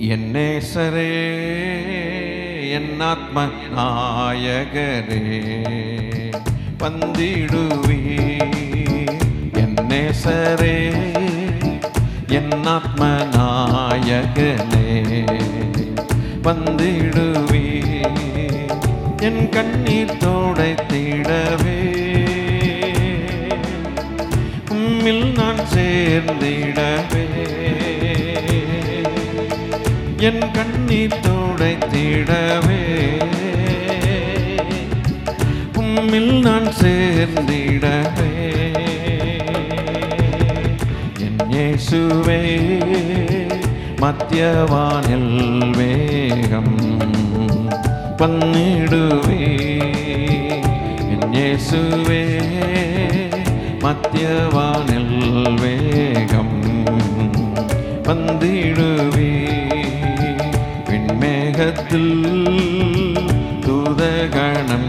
என் நேசரே, என் ஆத்ம நாயகரே, வந்திடுவீர். என் நேசரே, என் ஆத்ம நாயகனே, வந்திடுவீர். என் கண்ணீர் துடைத்திடவே உம்மில் நான் சேர்ந்திடவே, என் கண்ணீர் துடைத்திடவே உம்மில் நான் சேர்ந்திடவே. என் இயேசுவே, மத்தியவானில் வேகம் வந்திடுவே. என் இயேசுவே, மத்தியவானில் வேகம் வந்திடுவே. விண்மேகத்தில் தூதகணங்களுடன்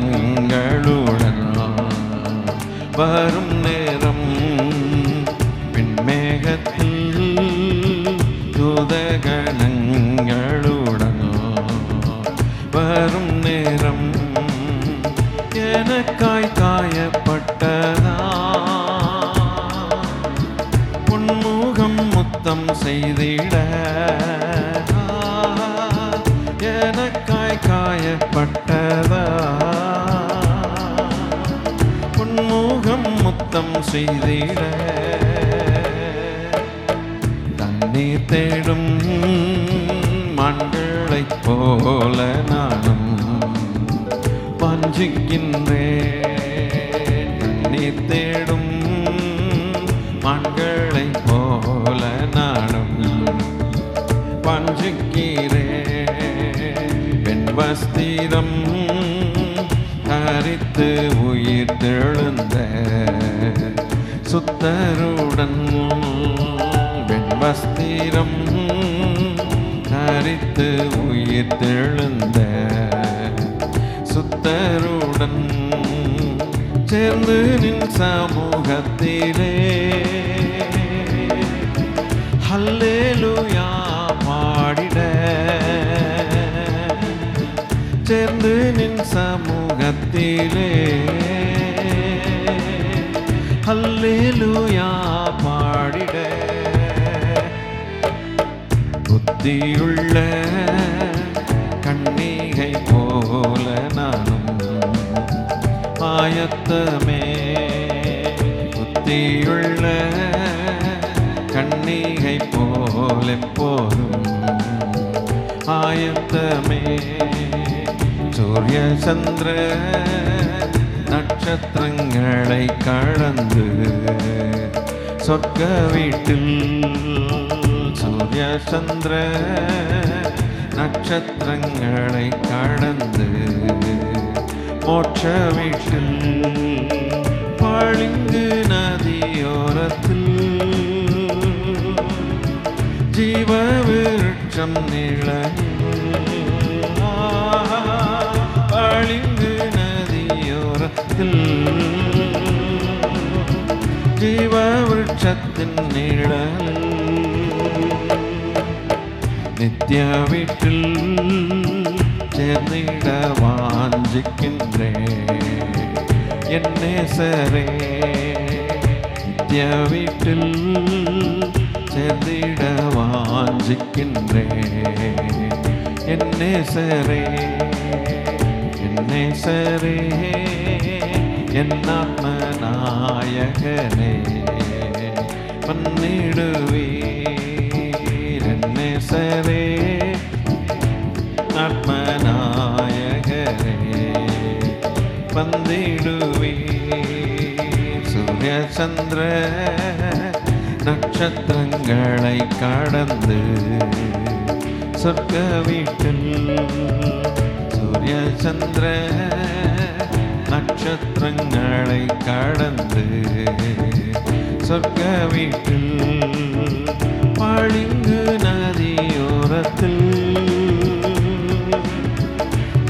வரும் நேரம், விண்மேகத்தில் தூதகணங்களுடன் வரும் நேரம், எனக்காய் காயப்பட்டதா பொன்முகம் முத்தம் செய்திட, எனக்காய் காயப்பட்டதா பொன்முகம் முத்தம் செய்திட. தண்ணீர் தேடும் மான்களைப் போல நானும் வாஞ்சிக்கின்றேன். தண்ணீர் தேடும் மான்களைப் போல நானும் வாஞ்சிக்கிறேன். பெண் வஸ்திரம் தரித்து உயிர் தெழுந்த சுத்தருடன், பெண் வஸ்திரம் தரித்து உயிர் தெழுந்த சுத்தருடன் சேர்ந்து நின் சமூகத்திலே ஹல்லேலூயா பாடிட, சேர்ந்து நின் சமூகத்திலே ஹல்லேலூயா பாடிட. புத்தியுள்ள கன்னிகை போல நானும் ஆயத்தமே, புத்தியுள்ள கன்னிகை போல எப்போதும் ஆயத்தமே. சூரிய சந்திர நட்சத்திரங்களை கடந்து சொர்க்க வீட்டில், சூரிய சந்திர நட்சத்திரங்களை கடந்து மோட்ச வீட்டில், பளிங்கு நதியோரத்தில் ஜீவ விருட்சம் நிழலில், பளிங்கு நதியோரத்தில் ஜீவ விருட்சத்தின் நிழலில், நித்திய வீட்டில் சேர்ந்திட வாஞ்சிக்கின்றேன். என் நேசரே, நித்திய வீட்டில் சேர்ந்திட வாஞ்சிக்கின்றேன். என் நேசரே, என் நேசரே, என் ஆத்ம நாயகனே, வந்திடுவீர். என் நேசரே, ஆத்ம நாயகரே, வந்திடுவீர். சூரிய சந்திர நட்சத்திரங்களை கடந்து சொர்க்க வீட்டில், சூரிய சந்திர நட்சத்திரங்களை கடந்து சொர்க்க வீட்டில், பளிங்கு நதியோரத்தில்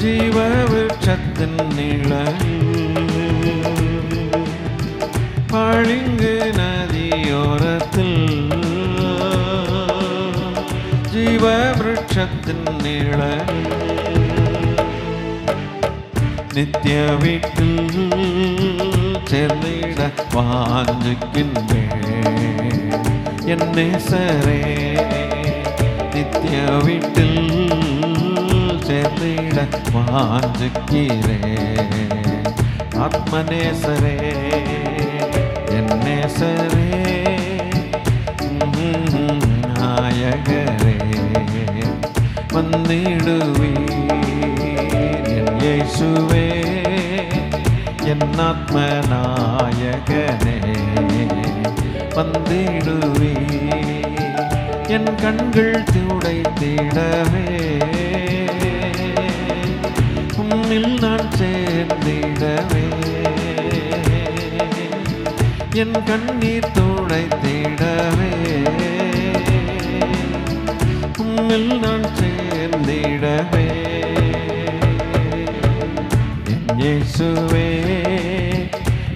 ஜீவ விருட்சத்தின் நிழலில், பளிங்கு நதியோரத்தில் ஜீவ விருட்சத்தின் நிழலில் நித்திய வீட்டில் சேர்ந்திட வாஞ்சிக்கின்றேன். என் நேசரே, நித்திய வீட்டில் சேர்ந்திட வாஞ்சிக்கிறேன். ஆத்மநேசரே, என் நேசரே, நாயகரே, வந்திடுவீர் என் இயேசுவே, என் ஆத்ம நாயகனே, வந்திடுவீர் என் கண்கள் துடைத்திடவே, உன்னில் நான் சேர்ந்திடவே, என் கண்ணீர் துடைத்திடவே, உன்னில் நான் சேர்ந்திடவே. என் இயேசுவே,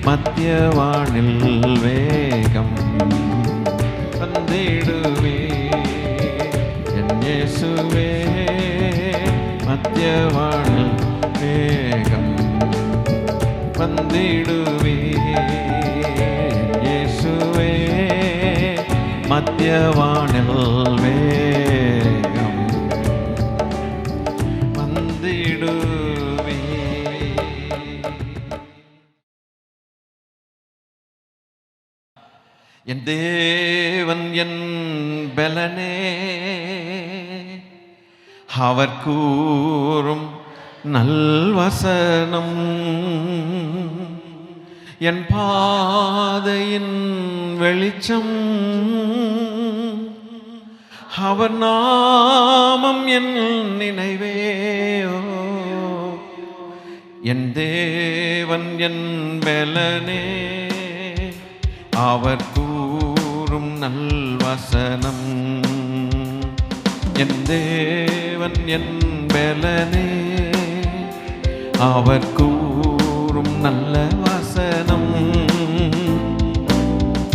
மத்தியவானில் வேகம் வந்திடுவே. என் இயேசுவே, மத்தியவானில் வேகம் வந்திடுவே. என் இயேசுவே, மத்தியவானில் வேகம் வந்திடுவே. என் தேவன் என் பலனே, அவர் கூறும் நல்வசனம் என் பாதையின் வெளிச்சம், அவர் நாமம் என் நினைவேயோ. என் தேவன் என் பலனே, அவர் கூறும் நல்வசனம் என் தேவன் என் பலனே, அவர் கூறும் நல்ல வசனம்,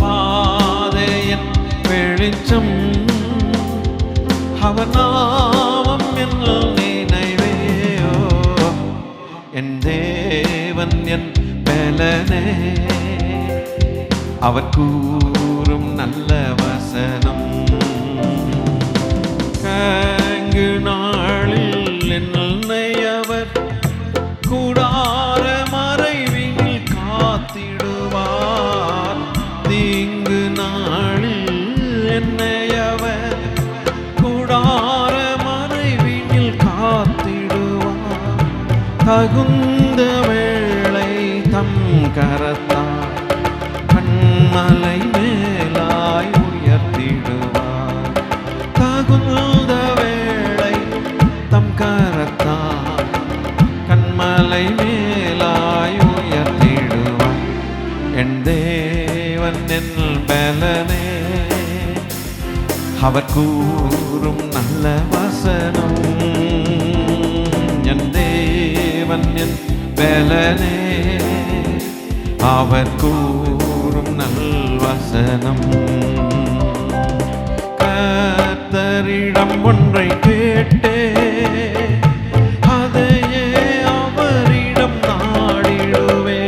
பாதையின் வெளிச்சம், அவர் நாமம் என் நினைவேயோ. என் தேவன் என் பலனே, அவர் கூறும் நல்ல வசனம், கங்கு நாளில் என்னை அவர் கூடார மறைவில் காத்திடுவார். தீங்கு நாளில் என்னை அவர் கூடார மறைவில் காத்திடுவார். தகுந்த வேளை தம் கரத்தார் கண்மலை மேலாய் உயர்த்திடுவார். தகுந்த வேளை தம் கரத்தார் கண்மலை மேலாய் உயர்த்திடுவார். என் தேவன் என் பலனே, அவர் கூறும் நல்ல வசனம், என் தேவன் என் பலனே, அவர் கூறும் நல்வசனம். கர்த்தரிடம் ஒன்றை கேட்டே, அதையே அவரிடம் நாடிடுவேன்.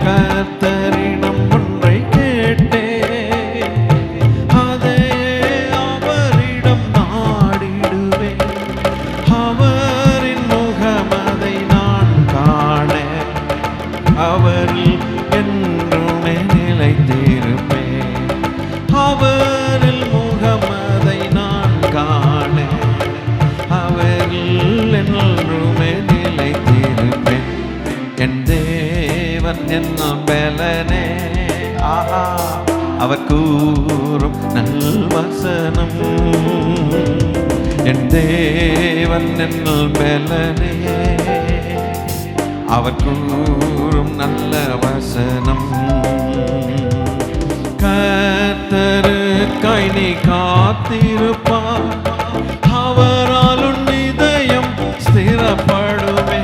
கர்த்தரிடம் ஒன்றை கேட்டே, அதையே அவரிடம் நாடிடுவேன். அவரின் முகமதை நான் காண, அவரில் என்றுமே நிலைத்திருப்பேன். அவரில் முகமதை நான் காண, அவரில் என்றுமே நிலைத்திருப்பேன். என் தேவன் என் பலனே, ஆஹா, அவர் கூறும் நல்வசனம், என் தேவன் என் பலனே, அவர் கூறும் நல்ல வசனம். கர்த்தருக்காய் நீ காத்திருப்பார், அவரால் உன் இதயம் ஸ்திரப்படுமே.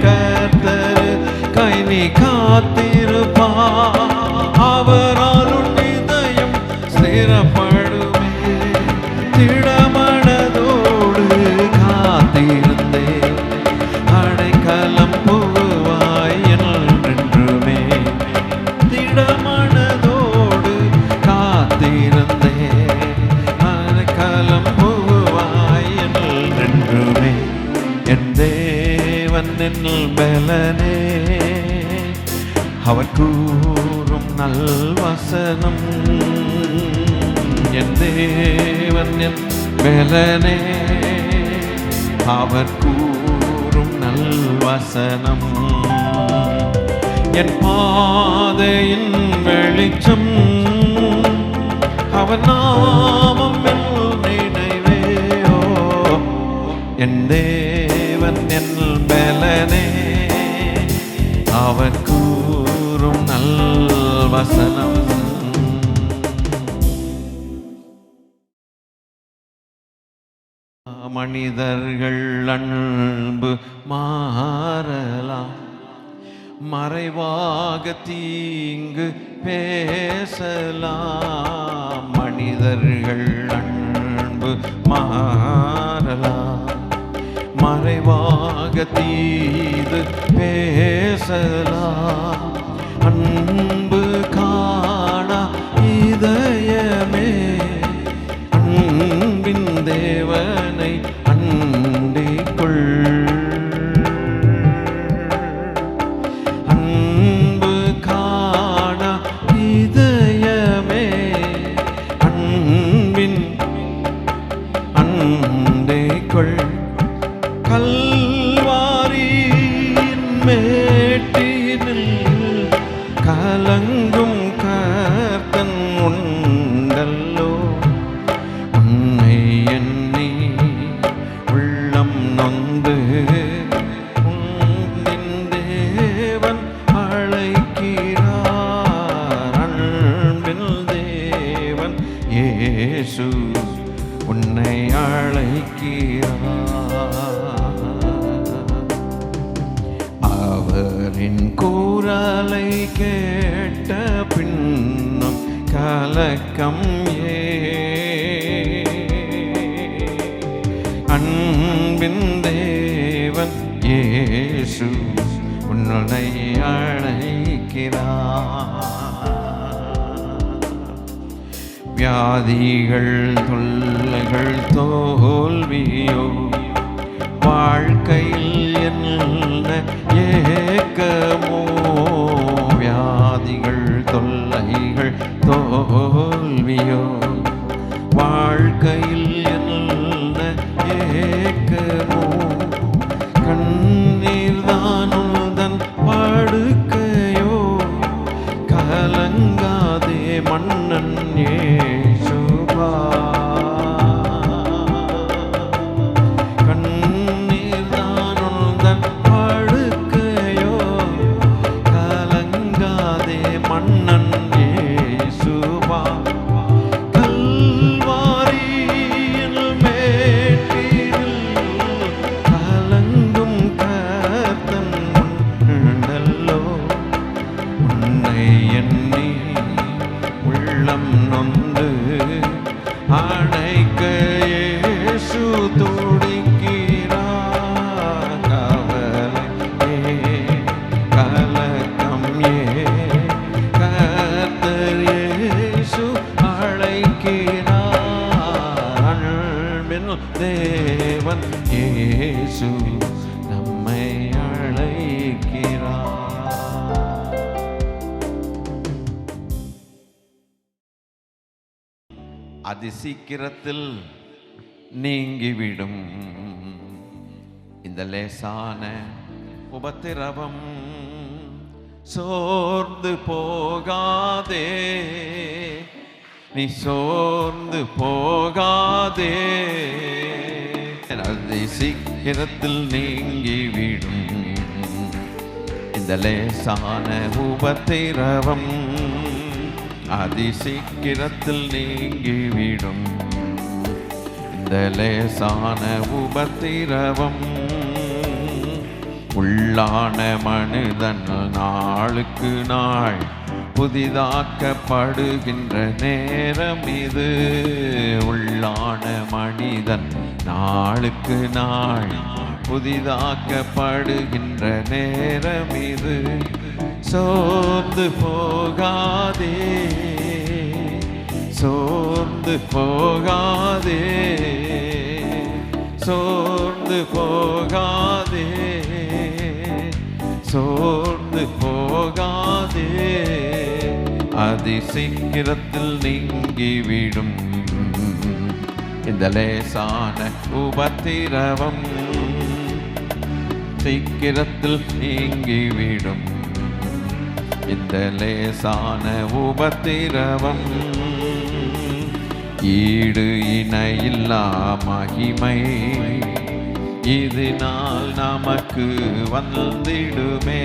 கர்த்தருக்காய் நீ காத்திருப்பார், அவரால் உன் இதயம் ஸ்திரப்படுமே. என் பலனே, அவர் கூறும் நல்வசனம். என் தேவன் என் பலனே, அவர் கூறும் நல்வசனம். என் பாதையின் வெளிச்சம், அவர் நாமம் என் நினைவேயோ. என் தேவன் என் பலனே, அவர் கூறும் நல்வசனம். மனிதர்கள் அன்பு மாறலாம், மறைவாக தீங்கு பேசலாம். மனிதர்கள் அன்பு மாறலாம், மறைவாக தீது பேசலாம். அன்பு காணா இதயமே, அன்பின் தேவனை அண்டிக்கொள். அன்பு காணா இதயமே, அன்பின் அண்டிக்கொள். கல்வாரியின் மேட்டினில் கலங்கும் கர்த்தன் உண்டல்லோ. உன்னை எண்ணி உள்ளம் நொந்து உன்னின் தேவன் அழைக்கிறார். அன்பின் தேவன் இயேசு உன்னை அழைக்கிறார். அவரின் குரலை கேட்ட பின்னும் கலக்கம் அன்பின் தேவன் இயேசு உன்னை அழைக்கிறார். வியாதிகள் தொல்லைகள் தோல்வியோ, வாழ்க்கையில் என்ன ஏக்கமோ. வியாதிகள் தொல்லைகள் தோல்வியோ, வாழ்க்கையில் என்ன ஏக்கமோ. கண்ணீர் தானுதன் படுக்கையோ, கலங்காதே மன்னன் இயேசுவா. கண்ணீர் தானுதன் படுக்கையோ, கலங்காதே மன்னன் இயேசுவா. கல்வாரியின் மேட்டினில் கலங்கும் கர்த்தன் உண்டல்லோ. உன்னை எண்ணி உள்ளம் நொந்து அணைக்க இயேசு துடிக்கிறார். கவலை கலக்கம் கர்த்தர் இயேசு அழைக்கிறார். அன்பின் தேவன் இயேசு நம்மை அழைக்கிறார். அதிசீக்கிரத்தில் நீங்கிவிடும் இந்த லேசான உபத்திரவம். சோர்ந்து போகாதே, நீ சோர்ந்து போகாதே. அதிசீக்கிரத்தில் நீங்கிவிடும் இந்த லேசான உபத்திரவம். அதிசீக்கிரத்தில் நீங்கிவிடும் இந்த லேசான உபத்திரவம். உள்ளான மனிதன் நாளுக்கு நாள் புதிதாக்கப்படுகின்ற நேரம் இது. உள்ளான மனிதன் நாளுக்கு நாள் புதிதாக்கப்படுகின்ற நேரம் இது. சோர்ந்து போகாதே, சோர்ந்து போகாதே, சோர்ந்து போகாதே. சோர்ந்து போகாதே, அதி சீக்கிரத்தில் நீங்கிவிடும் இந்த லேசான உபத்திரவம். சீக்கிரத்தில் நீங்கிவிடும் இந்த லேசான உபத்திரவம். ஈடு இணையில்லா மகிமை இதனால் நமக்கு வந்திடுமே.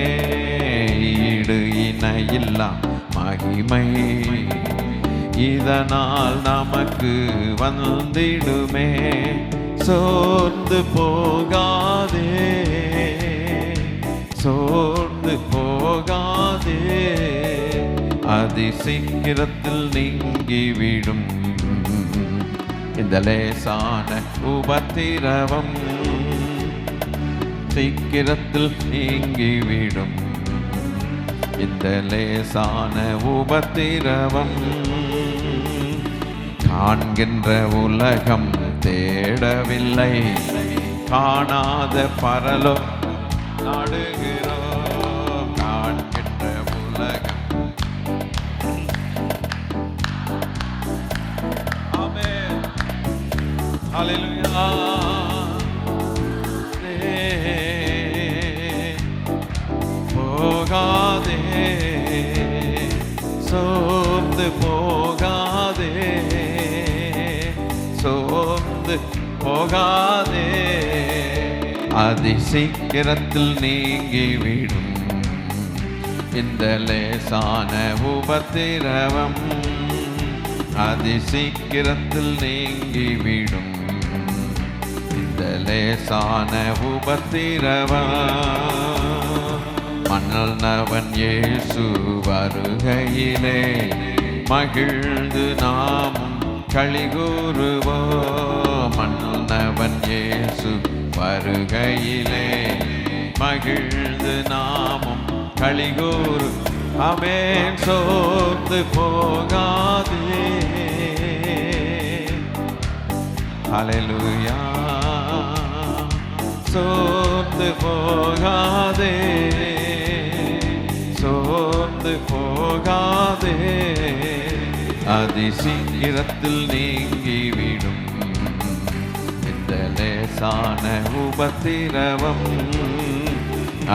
ஈடு இணையில்லா மகிமை இதனால் நமக்கு வந்திடுமே. சோர்ந்து போகாதே, சோர்ந்து போகாதே, அதி சீக்கிரத்தில் நீங்கிவிடும் இந்த லேசான உபத்திரவம். சீக்கிரத்தில் நீங்கிவிடும் இந்த லேசான உபத்திரவம். காண்கின்ற உலகம் தேடவில்லை, காணாத பரலோ நாடுகிறோம். காண்கின்ற உலகம். ஆமென், ஹல்லேலூயா. போகாதே, சோர்ந்து போகாதே, சோர்ந்து போகாதே, அதி சீக்கிரத்தில் நீங்கிவிடும் இந்த லேசான உபத்திரவம். அதி சீக்கிரத்தில் நீங்கிவிடும் இந்த லேசான உபத்திரவம். மன்னவன் இயேசு வருகையிலே மகிழ்ந்து நாமும் களிகூறுவோம். மன்னவன் இயேசு வருகையிலே மகிழ்ந்து நாமும் களிகூறு. ஆமென். சோர்ந்து போகாதே, ஹல்லேலூயா. சோர்ந்து போகாதே, சோர்ந்து போகாதே, அதி சீக்கிரத்தில் நீங்கிவிடும் இந்த லேசான உபத்திரவம்.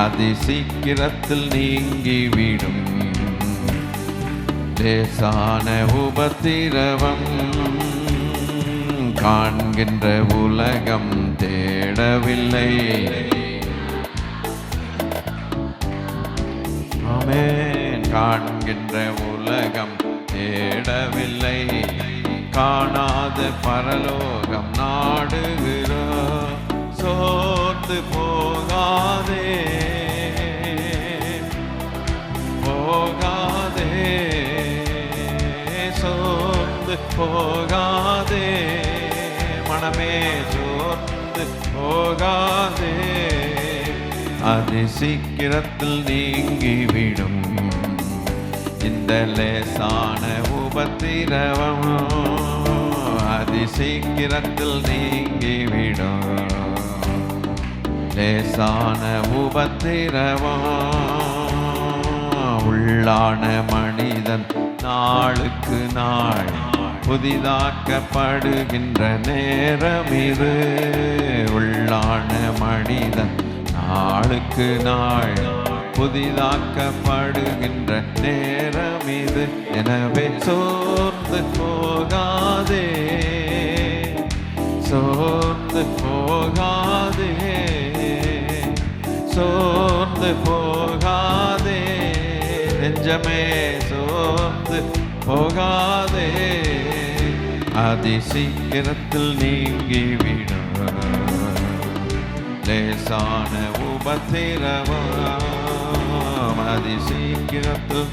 அதி சீக்கிரத்தில் நீங்கிவிடும் லேசான உபத்திரவம். காண்கின்ற உலகம் தேடவில்லை, ஆமென். காண்கின்ற உலகம் தேடவில்லை, காணாத பரலோகம் நாடுகிறோம். சோர்ந்து போகாதே, போகாதே, சோர்ந்து போகாதே, மனமே சோர்ந்து போகாதே, அதி சீக்கிரத்தில் நீங்கிவிடும் இந்த லேசான உபத்திரவம். அதி சீக்கிரத்தில் நீங்கிவிடும் லேசான உபத்திரவம். உள்ளான மனிதன் நாளுக்கு நாள் புதிதாக்கப்படுகின்ற நேரம் இது. உள்ளான மனிதன் நாளுக்கு நாள் புதிதாக்கப்படுகின்ற நேரம் இது. எனவே சோர்ந்து போகாதே, சோர்ந்து போகாதே, சோர்ந்து போகாதே, நெஞ்சமே சோர்ந்து போகாதே, அதி சீக்கிரத்தில் நீங்கிவிடும் லேசான உபத்திரவம். அதி சீக்கிரத்தில்,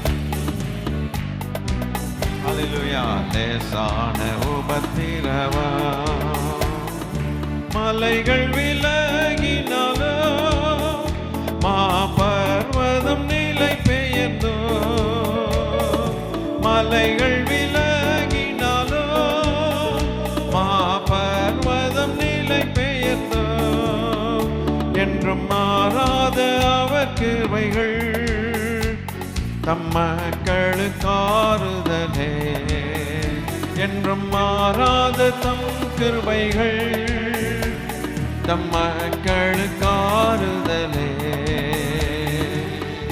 ஹல்லேலூயா, லேசான உபத்திரவம். மலைகள் விலகினாலோ மாபர்வதம் நிலை பெயர்ந்தோ. மலைகள் விலகினாலோ மாபர்வதம் நிலை பெயர்ந்தோ. என்றும் மாறாத அவர் கிருபைகள் மாறாத தம் கிருபைகள் தம் மக்களுக்காறுதலே.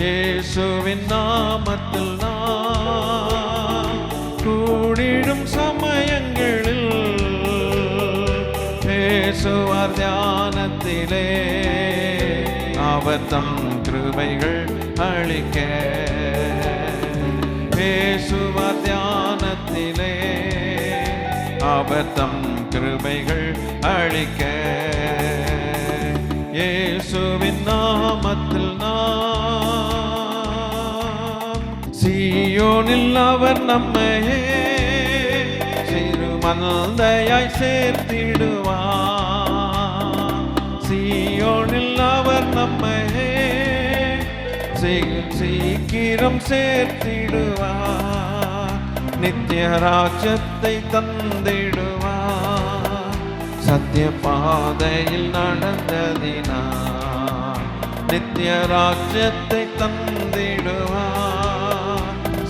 இயேசுவின் நாமத்தில் நான் கூடிடும் சமயங்களில் பேசுவார் தியானத்திலே. அவர் தம் கிருபைகள் அளிக்க பேசுவார் தியானத்திலே. அவர் தம் கிருபைகள் அளிக்க இயேசுவின் நாமத்தில் நான். சீயோனில் அவர் நம்மையே சிறு மந்தையாய் சேர்த்திடுவார். சீயோனில் அவர் நம்மையே சீக்கிரம் சேர்த்திடுவார். நித்திய ராஜ்யத்தை தந்திடுவார். சத்திய பாதையில் நடந்ததினார் நித்திய ராஜ்யத்தை தந்திடுவார்.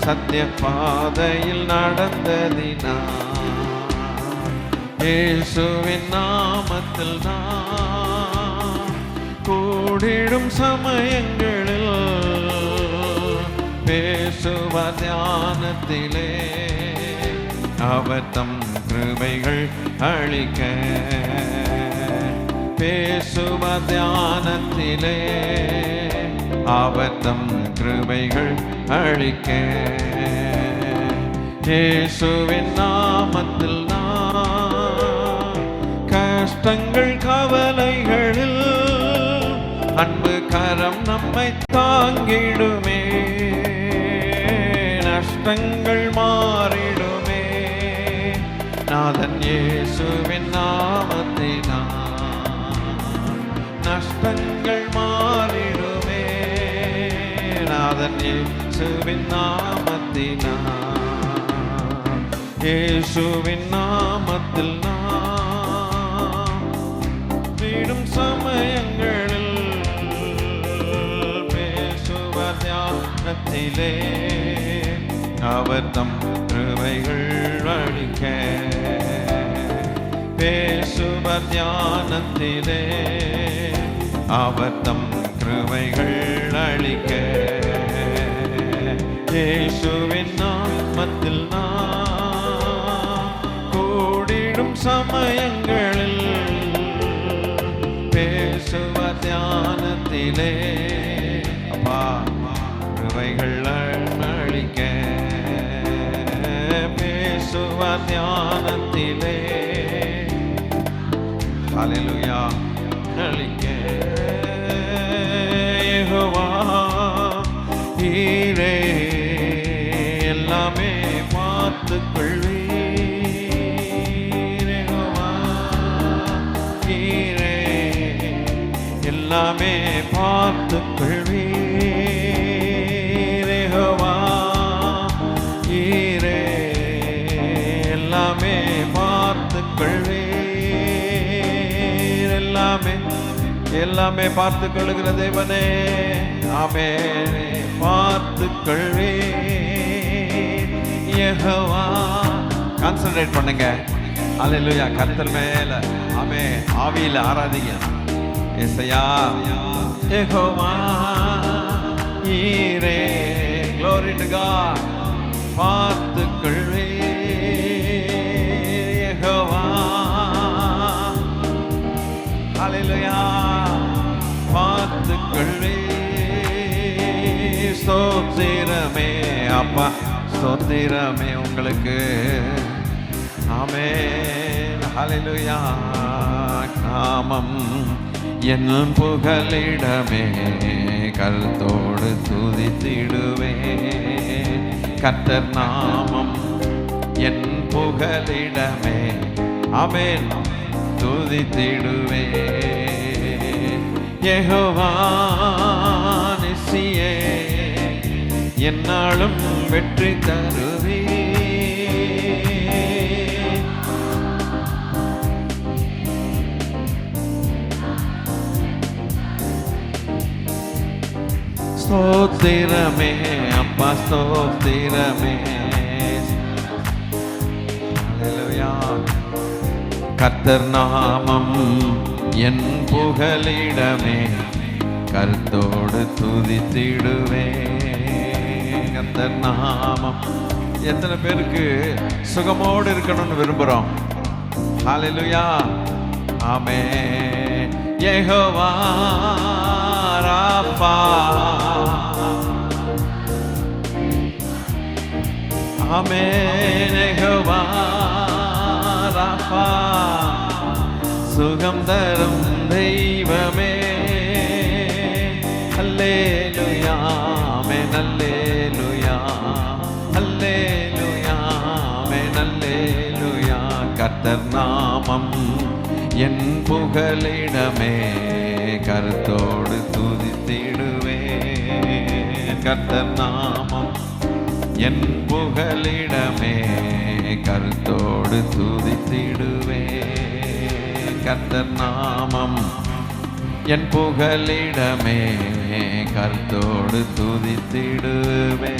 சத்திய பாதையில் நடந்ததினார் இயேசுவின் நாமத்தில் நான் கூடிடும் சமயங்களில் பேசுவார் தியானத்திலே. அவர் தம் கிருபைகள் அளிக்க பேசுவார் தியானத்திலே. அவர் தம் கிருபைகள் அளிக்க இயேசுவின் நாமத்தில் நான். கஷ்டங்கள் கவலைகளில் அன்பு கரம் நம்மை தாங்கிடுமே. நஷ்டங்கள் மாறிடுமே. நாதன் இயேசுவின் நாமத்தினால் நஷ்டங்கள் மாறிடுமே. நாதன் இயேசுவின் நாமத்தினால் இயேசுவின் நாமத்தில் நான் வீடும் சமயங்களில் பேசுவார் தியானத்திலே. அவர் தம் கிருபைகள் அளிக்க பேசுவார் தியானத்திலே. அவர் தம் கிருபைகள் அளிக்க இயேசுவின் நாமத்தில் நான் கூடிடும் சமயங்களில் பேசுவார் தியானத்திலே. அப்பா கிருபைகள் அளிக்க பேசுவார் தியானத்திலே. ஹல்லேலூயா அளிக்க யெகோவா ஈரே எல்லாமே பார்த்துக் கொள்வீர். யெகோவா ஈரே எல்லாமே பார்த்துக் கொள்வீர். யெகோவா ஈரே எல்லாமே பார்த்துக் கொள்வீர். எல்லாமே பார்த்துக் கொள்ளுகிற தேவனே ஆமே பார்த்துக் கொள்வீர். யெகோவா கான்சன்ட்ரேட் பண்ணுங்க. அல்லேலூயா கர்த்தர் மேல ஆமே ஆவியில ஆராதிங்க. இயேசையா யெகோவா ஈரே glory to God பார்த்துக் கொள்வீர். யெகோவா அல்லேலூயா பார்த்துக் கொள்வீர். ஸ்தோத்திரமே அப்பா ஸ்தோத்திரமே உங்களுக்கு ஆமென். அல்லேலூயா நாமம் என் புகலிடமே கருத்தோடு துதித்திடுவே. கர்த்தர் நாமம் என் புகலிடமே ஆமென் துதித்திடுவே. யெகோவா நிசியே என்னாலும் வெற்றி தருவே. ஸ்தோத்திரமே அப்பா ஸ்தோத்திரமே. அல்லேலூயா கர்த்தர் நாமம் என் புகலிடமே, கருத்தோடு துதித்திடுவே. கர்த்தர் நாமம். எத்தனை பேருக்கு சுகமோடு இருக்கணும்னு விரும்புகிறோம்? ஹல்லேலூயா, ஆமென். யெகோவா ராஃபா, ஆமென். யெகோவா ராஃபா, சுகம் தரும் தெய்வமே. அல்லேலூயா, ஆமென். அல்லேலூயா, அல்லேலூயா, ஆமென். அல்லேலூயா. கர்த்தர் நாமம் என் புகலிடமே, கருத்தோடு துதித்திடுவே. கர்த்தர் நாமம் என் புகலிடமே, கருத்தோடு துதித்திடுவே. கர்த்தர் நாமம் என் புகலிடமே, கருத்தோடு துதித்திடுவே.